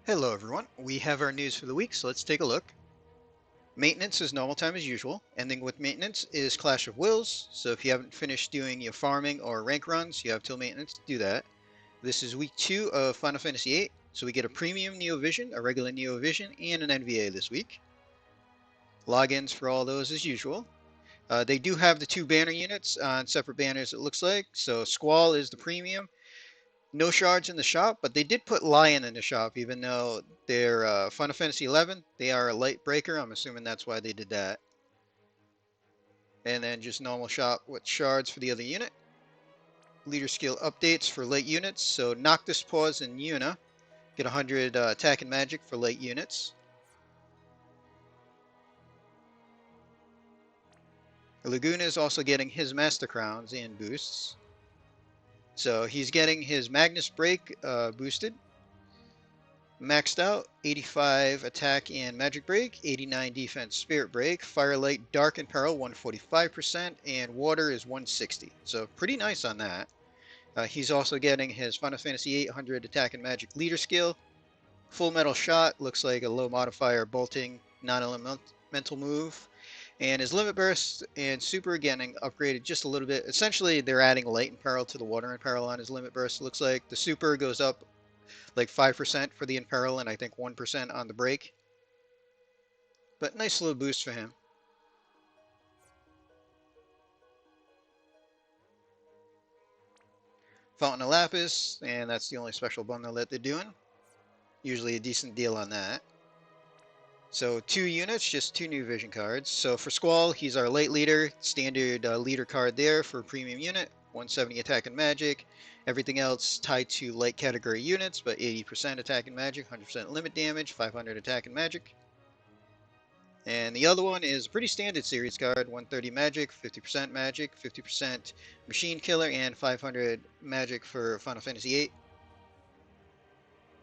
Hello everyone, we have our news for the week, so let's take a look. Maintenance is normal time as usual. Ending with maintenance is Clash of Wills, so if you haven't finished doing your farming or rank runs, you have till maintenance to do that. This is week 2 of Final Fantasy VIII, so we get a premium Neo Vision, a regular Neo Vision, and an NVA this week. Logins for all those as usual. They do have the 2 banner units on separate banners it looks like, so Squall is the premium. No shards in the shop, but they did put Lion in the shop, even though they're Final Fantasy 11. They are a light breaker. I'm assuming that's why they did that. And then just normal shop with shards for the other unit. Leader skill updates for light units. So Noctis Paws and Yuna get 100 attack and magic for light units. Laguna is also getting his Master Crowns and boosts. So he's getting his Magnus Break boosted. Maxed out, 85 attack and magic break, 89 defense spirit break, firelight dark and peril 145%, and water is 160. So pretty nice on that. He's also getting his Final Fantasy 800 attack and magic leader skill. Full metal shot looks like a low modifier bolting non-elemental move. And his limit burst and super getting upgraded just a little bit. Essentially, they're adding light and peril to the water and peril on his limit burst. It looks like the super goes up like 5% for the Imperil and I think 1% on the break. But nice little boost for him. Fountain of Lapis, and that's the only special bundle that they're doing. Usually a decent deal on that. So 2 units, just 2 new vision cards. So for Squall, he's our light leader, standard leader card there for premium unit, 170 attack and magic. Everything else tied to light category units, but 80% attack and magic, 100% limit damage, 500 attack and magic. And the other one is a pretty standard series card, 130 magic, 50% machine killer, and 500 magic for Final Fantasy VIII.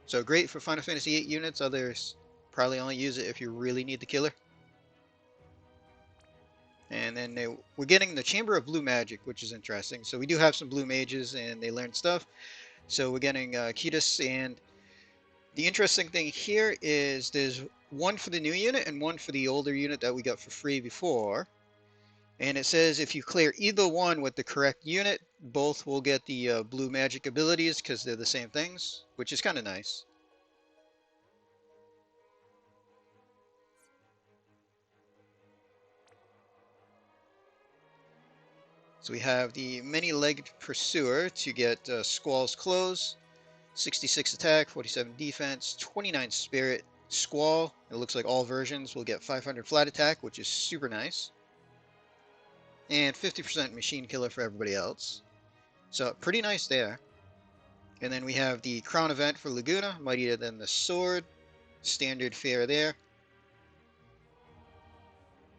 So great for Final Fantasy VIII units, others probably only use it if you really need the killer. And then we're getting the Chamber of Blue Magic, which is interesting. So we do have some blue mages and they learn stuff. So we're getting Quistis, and the interesting thing here is there's one for the new unit and one for the older unit that we got for free before. And it says if you clear either one with the correct unit, both will get the blue magic abilities because they're the same things, which is kind of nice. So we have the many-legged pursuer to get Squall's clothes, 66 attack, 47 defense, 29 spirit. Squall, it looks like all versions will get 500 flat attack, which is super nice. And 50% machine killer for everybody else. So pretty nice there. And then we have the crown event for Laguna, Mightier than the sword. Standard fare there.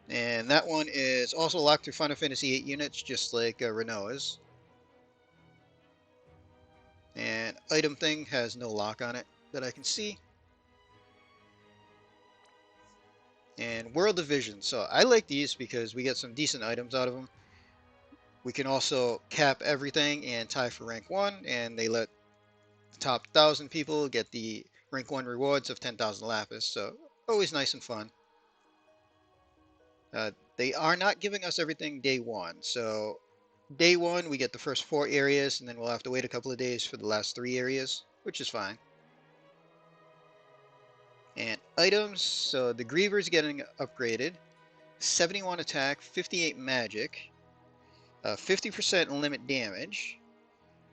And that one is also locked through Final Fantasy VIII units, just like Renault is. And item thing has no lock on it that I can see. And World of Vision. So I like these because we get some decent items out of them. We can also cap everything and tie for rank 1, and they let the top 1,000 people get the rank 1 rewards of 10,000 lapis. So always nice and fun. They are not giving us everything day 1. So day 1 we get the first 4 areas, and then we'll have to wait a couple of days for the last 3 areas, which is fine. And items, so the Griever's getting upgraded. 71 attack, 58 magic, 50% limit damage,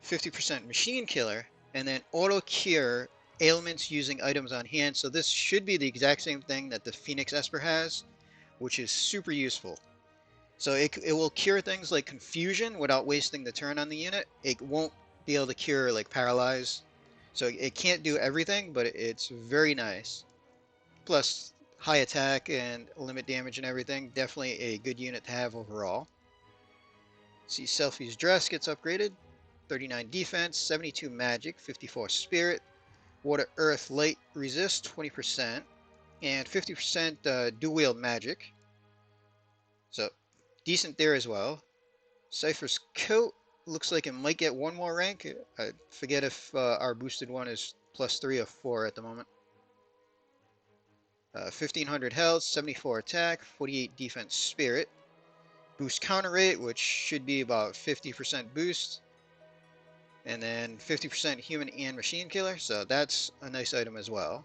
50% machine killer, and then auto cure ailments using items on hand. So this should be the exact same thing that the Phoenix Esper has, which is super useful. So it will cure things like confusion without wasting the turn on the unit. It won't be able to cure like paralyze. So it can't do everything, but it's very nice. Plus high attack and limit damage and everything. Definitely a good unit to have overall. See, Selphie's dress gets upgraded. 39 defense, 72 magic, 54 spirit, water, earth, light resist 20%, and 50% dual wield magic. So decent there as well. Cypher's coat looks like it might get 1 more rank. I forget if our boosted one is +3 or 4 at the moment. 1500 health, 74 attack, 48 defense spirit. Boost counter rate, which should be about 50% boost. And then 50% human and machine killer, so that's a nice item as well.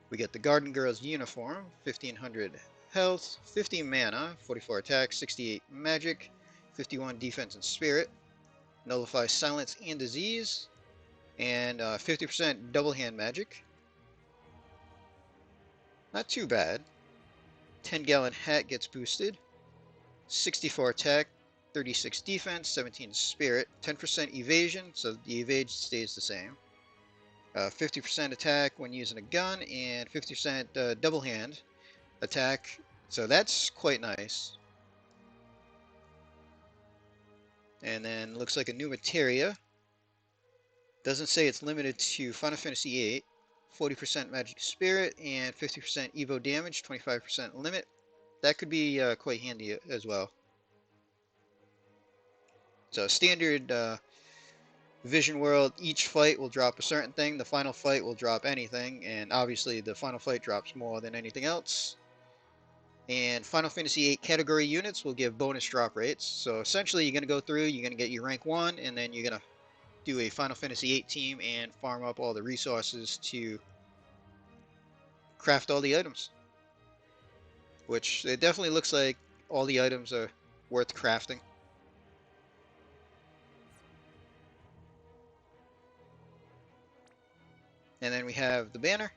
We get the Garden Girl's uniform, 1500 health, 50 mana, 44 attack, 68 magic, 51 defense and spirit, nullify silence and disease, and 50% double hand magic. Not too bad. 10-gallon hat gets boosted, 64 attack, 36 defense, 17 spirit, 10% evasion, so the evade stays the same. 50% attack when using a gun, and 50% double hand attack, so that's quite nice. And then looks like a new materia. Doesn't say it's limited to Final Fantasy VIII. 40% magic spirit and 50% evo damage, 25% limit. That could be quite handy as well. So standard Vision World, each fight will drop a certain thing. The final fight will drop anything, and obviously the final fight drops more than anything else. And Final Fantasy VIII category units will give bonus drop rates. So essentially you're going to go through, you're going to get your rank 1, and then you're going to do a Final Fantasy VIII team and farm up all the resources to craft all the items. Which it definitely looks like all the items are worth crafting. And then we have the banner.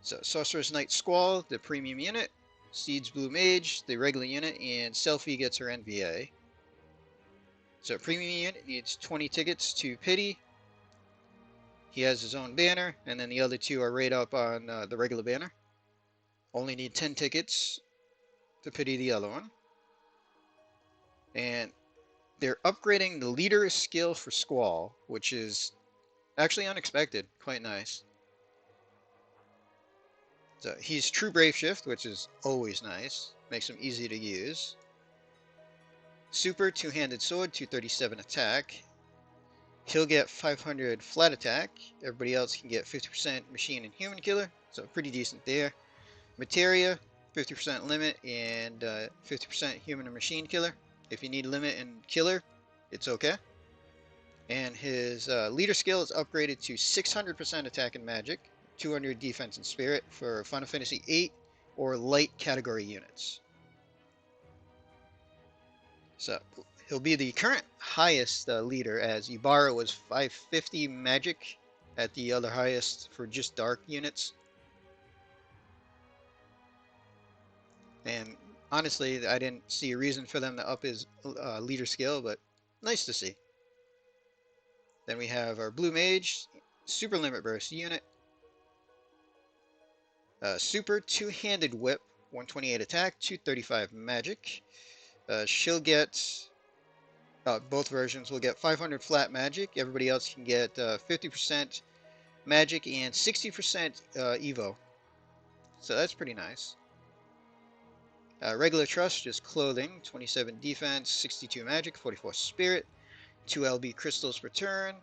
So Sorceress Knight Squall, the premium unit. Seeds Blue Mage, the regular unit, and Selphie gets her NVA. So premium unit needs 20 tickets to pity. He has his own banner, and then the other two are right up on the regular banner. Only need 10 tickets to pity the other one. And they're upgrading the leader skill for Squall, which is actually unexpected. Quite nice. So he's True Brave Shift, which is always nice. Makes him easy to use. Super two-handed sword, 237 attack. He'll get 500 flat attack. Everybody else can get 50% machine and human killer, so pretty decent there. Materia, 50% limit and 50% human and machine killer. If you need limit and killer, it's okay. And his leader skill is upgraded to 600% attack and magic, 200 defense and spirit for Final Fantasy VIII or light category units. So he'll be the current highest leader, as Ibarra was 550 magic at the other highest for just dark units. And honestly, I didn't see a reason for them to up his leader skill, but nice to see. Then we have our Blue Mage, Super Limit Burst unit. Super two-handed whip, 128 attack, 235 magic. She'll get, both versions will get 500 flat magic. Everybody else can get 50% magic and 60% evo. So that's pretty nice. Regular trust, just clothing, 27 defense, 62 magic, 44 spirit, 2 LB crystals per turn,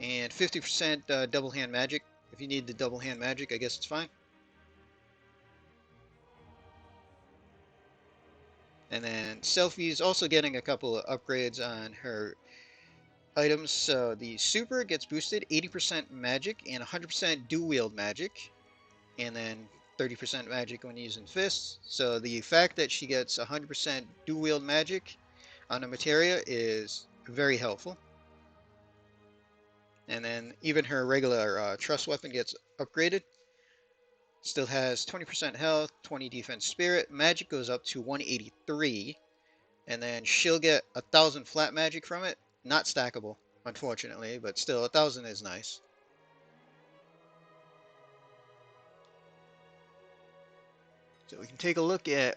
and 50% double hand magic. If you need the double hand magic, I guess it's fine. And then Selphie's also getting a couple of upgrades on her items. So the super gets boosted 80% magic and 100% dual wield magic, and then 30% magic when using fists. So the fact that she gets 100% dual wield magic on a materia is very helpful. And then even her regular trust weapon gets upgraded. Still has 20% health, 20 defense spirit. Magic goes up to 183. And then she'll get 1,000 flat magic from it. Not stackable, unfortunately, but still 1,000 is nice. So we can take a look at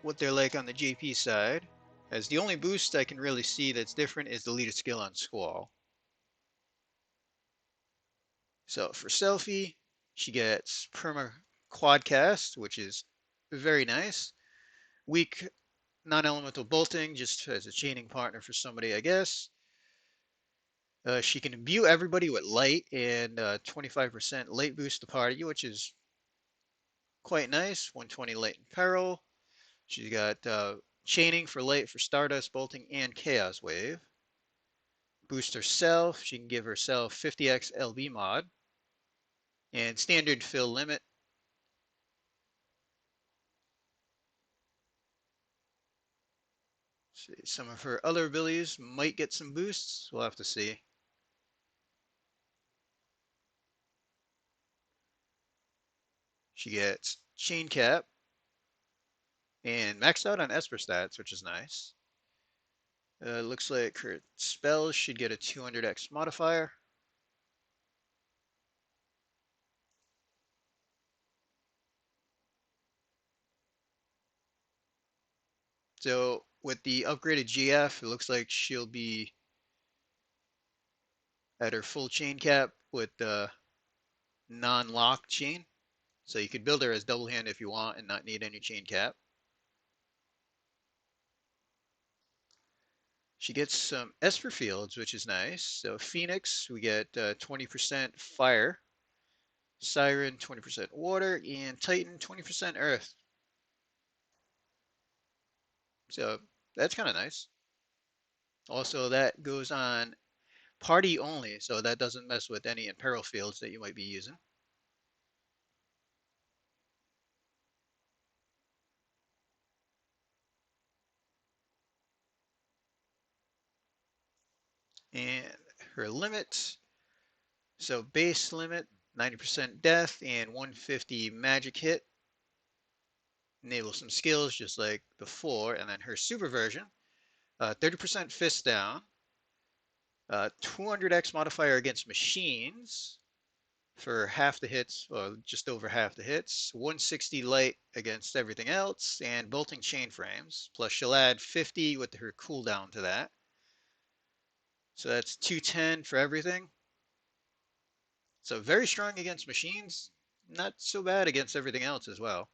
what they're like on the JP side, as the only boost I can really see that's different is the leader skill on Squall. So for Selphie, she gets perma quadcast, which is very nice. Weak non-elemental bolting, just as a chaining partner for somebody, I guess. She can imbue everybody with light and 25% light boost the party, which is quite nice. 120 light and peril. She's got chaining for light for Stardust, Bolting, and Chaos Wave. Boost herself. She can give herself 50x LB mod. And standard fill limit. See, some of her other abilities might get some boosts. We'll have to see. She gets Chain Cap and maxed out on Esper stats, which is nice. Looks like her spells should get a 200x modifier. So with the upgraded GF, it looks like she'll be at her full chain cap with the non-lock chain. So you could build her as double hand if you want and not need any chain cap. She gets some Esper fields, which is nice. So Phoenix, we get 20% fire. Siren, 20% water. And Titan, 20% earth. So that's kind of nice. Also, that goes on party only, so that doesn't mess with any imperil fields that you might be using. And her limit, so base limit, 90% death and 150 magic hit. Enable some skills just like before, and then her super version, 30% fist down, 200x modifier against machines for half the hits, or just over half the hits, 160 light against everything else, and bolting chain frames. Plus she'll add 50 with her cooldown to that. So that's 210 for everything. So very strong against machines, not so bad against everything else as well.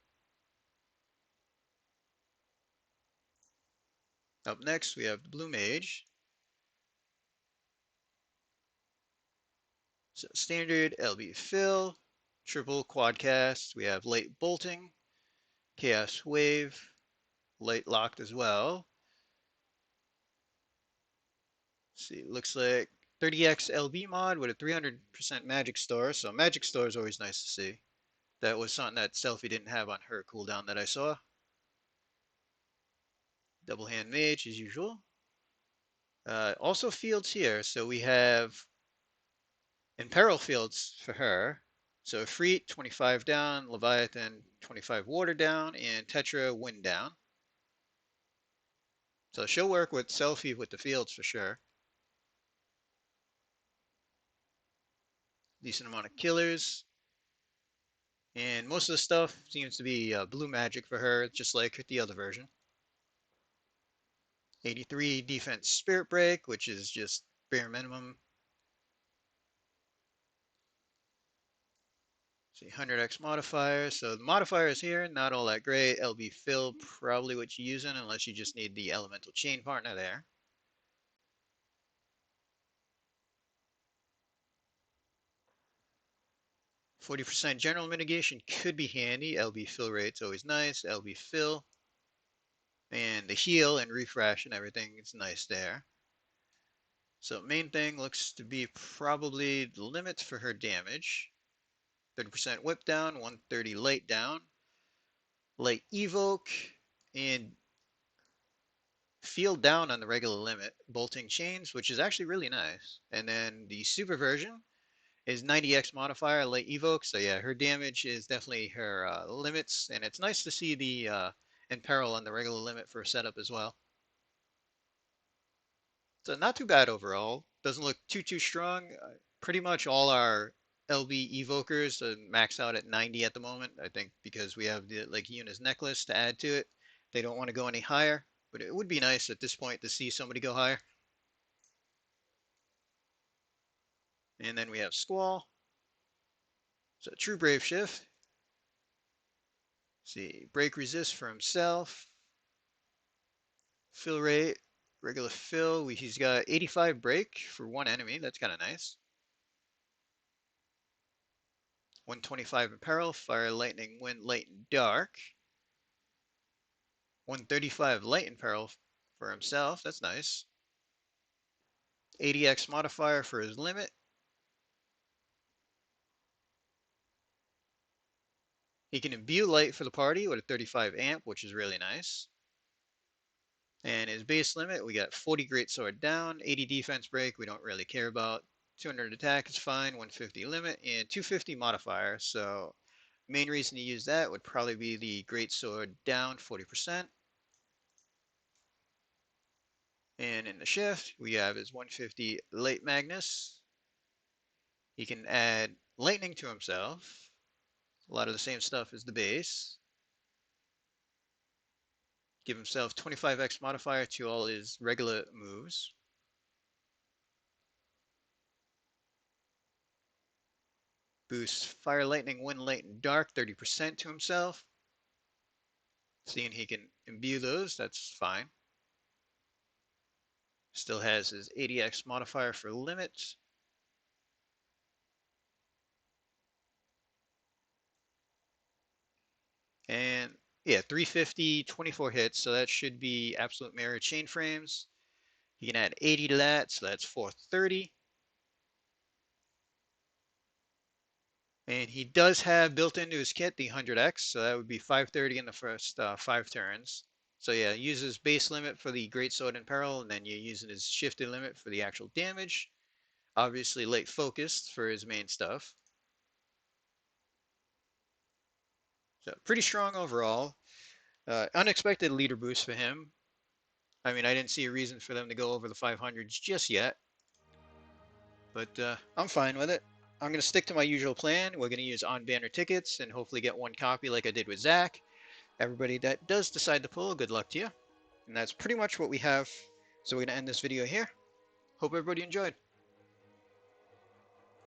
Up next, we have the Blue Mage. So standard LB fill, triple quadcast. We have late bolting, chaos wave, late locked as well. Let's see, looks like 30x LB mod with a 300% magic store. So magic store is always nice to see. That was something that Selphie didn't have on her cooldown that I saw. Double hand mage as usual. Also fields here. So we have imperil fields for her. So Freet 25 down, Leviathan 25 water down, and Tetra wind down. So she'll work with Selphie with the fields for sure. Decent amount of killers. And most of the stuff seems to be blue magic for her, just like the other version. 83 defense spirit break, which is just bare minimum. See, 100x modifier. So the modifiers here, not all that great. LB fill, probably what you're using, unless you just need the elemental chain partner there. %40 general mitigation could be handy. LB fill rate's always nice. LB fill. And the heal and refresh and everything is nice there. So main thing looks to be probably the limits for her damage. 30% whip down, 130 light down, light evoke, and field down on the regular limit, bolting chains, which is actually really nice. And then the super version is 90x modifier, light evoke. So yeah, her damage is definitely her limits, and it's nice to see the imperil on the regular limit for a setup as well. So not too bad overall. Doesn't look too strong. Pretty much all our LB evokers max out at 90 at the moment. I think because we have the like Yuna's necklace to add to it. They don't want to go any higher, but it would be nice at this point to see somebody go higher. And then we have Squall. So true brave shift. See, break resist for himself. Fill rate Regular fill, he's got 85 break for one enemy. That's kind of nice. 125 in peril, fire, lightning, wind, light, and dark. 135 light in peril for himself. That's nice. 80x modifier for his limit. He can imbue light for the party with a 35 amp, which is really nice. And his base limit, we got 40 greatsword down, 80 defense break, we don't really care about. 200 attack is fine, 150 limit, and 250 modifier. So main reason to use that would probably be the greatsword down 40%. And in the shift, we have his 150 light Magnus. He can add lightning to himself. A lot of the same stuff as the base. Give himself 25x modifier to all his regular moves. Boost fire, lightning, wind, light, and dark 30% to himself. Seeing he can imbue those, that's fine. Still has his 80x modifier for limits. And yeah, 350, 24 hits, so that should be absolute mirror chain frames. You can add 80 to that, so that's 430. And he does have built into his kit the 100x, so that would be 530 in the first 5 turns. So yeah, uses base limit for the Greatsword in Peril, and then you're using his shifted limit for the actual damage. Obviously late focused for his main stuff. So pretty strong overall. Unexpected leader boost for him. I mean, I didn't see a reason for them to go over the 500s just yet. But I'm fine with it. I'm going to stick to my usual plan. We're going to use on-banner tickets and hopefully get one copy like I did with Zach. Everybody that does decide to pull, good luck to you. And that's pretty much what we have. So we're going to end this video here. Hope everybody enjoyed.